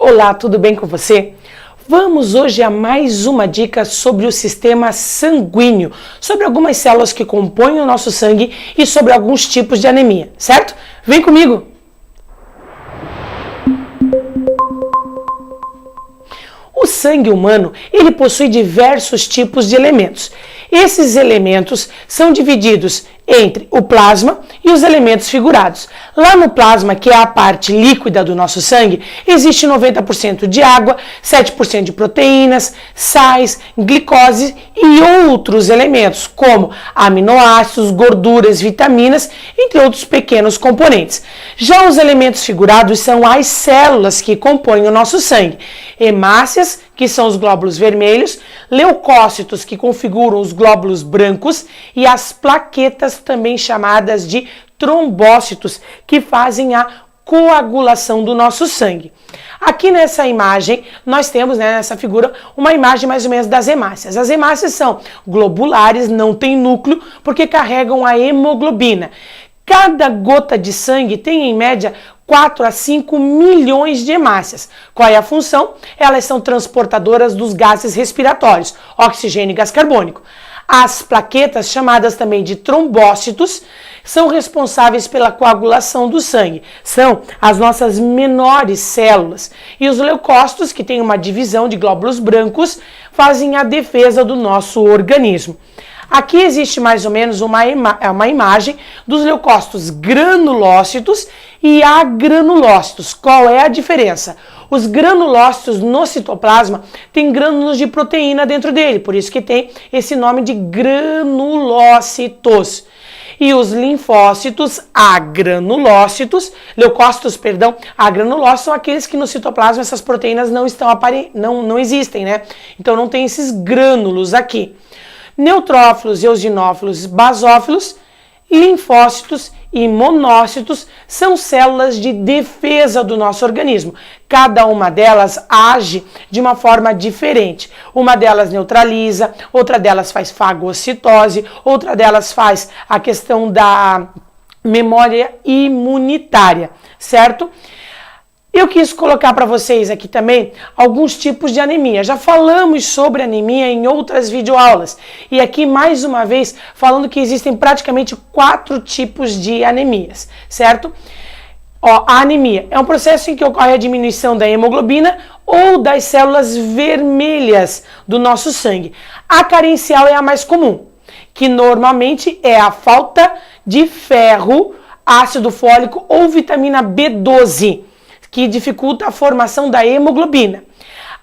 Olá, tudo bem com você? Vamos hoje a mais uma dica sobre o sistema sanguíneo, sobre algumas células que compõem o nosso sangue e sobre alguns tipos de anemia, certo? Vem comigo! O sangue humano, ele possui diversos tipos de elementos. Esses elementos são divididos entre o plasma e os elementos figurados. Lá no plasma, que é a parte líquida do nosso sangue, existe 90% de água, 7% de proteínas, sais, glicose e outros elementos, como aminoácidos, gorduras, vitaminas, entre outros pequenos componentes. Já os elementos figurados são as células que compõem o nosso sangue. Hemácias, que são os glóbulos vermelhos, leucócitos, que configuram os glóbulos brancos, e as plaquetas, também chamadas de trombócitos, que fazem a coagulação do nosso sangue. Aqui nessa imagem, nós temos, nessa figura, uma imagem mais ou menos das hemácias. As hemácias são globulares, não tem núcleo, porque carregam a hemoglobina. Cada gota de sangue tem, em média, 4 a 5 milhões de hemácias. Qual é a função? Elas são transportadoras dos gases respiratórios, oxigênio e gás carbônico. As plaquetas, chamadas também de trombócitos, são responsáveis pela coagulação do sangue. São as nossas menores células. E os leucócitos, que têm uma divisão de glóbulos brancos, fazem a defesa do nosso organismo. Aqui existe mais ou menos uma imagem dos leucócitos granulócitos e agranulócitos. Qual é a diferença? Os granulócitos no citoplasma têm grânulos de proteína dentro dele, por isso que tem esse nome de granulócitos. E os linfócitos agranulócitos, agranulócitos são aqueles que no citoplasma essas proteínas não existem, né? Então não tem esses grânulos aqui. Neutrófilos, eosinófilos, basófilos, linfócitos e monócitos são células de defesa do nosso organismo. Cada uma delas age de uma forma diferente. Uma delas neutraliza, outra delas faz fagocitose, outra delas faz a questão da memória imunitária, certo? Eu quis colocar para vocês aqui também alguns tipos de anemia. Já falamos sobre anemia em outras videoaulas. E aqui, mais uma vez, falando que existem praticamente 4 tipos de anemias, certo? A anemia é um processo em que ocorre a diminuição da hemoglobina ou das células vermelhas do nosso sangue. A carencial é a mais comum, que normalmente é a falta de ferro, ácido fólico ou vitamina B12. Que dificulta a formação da hemoglobina.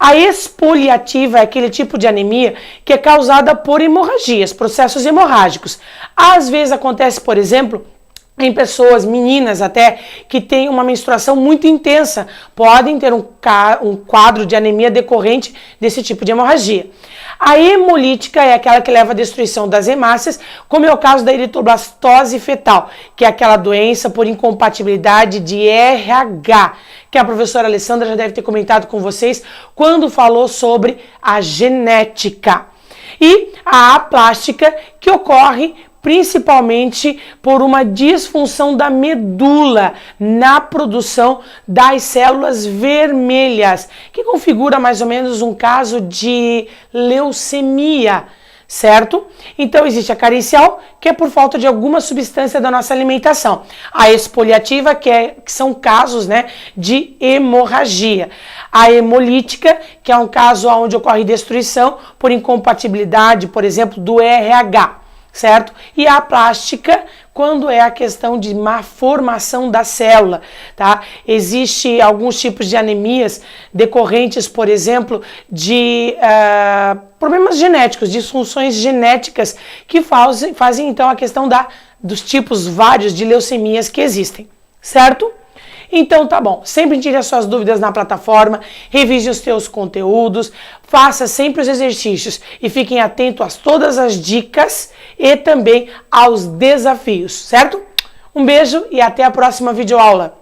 A expoliativa é aquele tipo de anemia que é causada por hemorragias, processos hemorrágicos. Às vezes acontece, por exemplo, em pessoas, meninas até, que têm uma menstruação muito intensa, podem ter um quadro de anemia decorrente desse tipo de hemorragia. A hemolítica é aquela que leva à destruição das hemácias, como é o caso da eritroblastose fetal, que é aquela doença por incompatibilidade de RH, que a professora Alessandra já deve ter comentado com vocês quando falou sobre a genética. E a aplástica, que ocorre principalmente por uma disfunção da medula na produção das células vermelhas, que configura mais ou menos um caso de leucemia, certo? Então existe a carencial, que é por falta de alguma substância da nossa alimentação. A expoliativa, que são casos, de hemorragia. A hemolítica, que é um caso onde ocorre destruição por incompatibilidade, por exemplo, do RH. Certo? E a plástica, quando é a questão de má formação da célula, tá? Existe alguns tipos de anemias decorrentes, por exemplo, de problemas genéticos, disfunções genéticas que fazem então a questão dos tipos vários de leucemias que existem, certo? Então tá bom, sempre tire as suas dúvidas na plataforma, revise os teus conteúdos, faça sempre os exercícios e fiquem atentos a todas as dicas e também aos desafios, certo? Um beijo e até a próxima videoaula.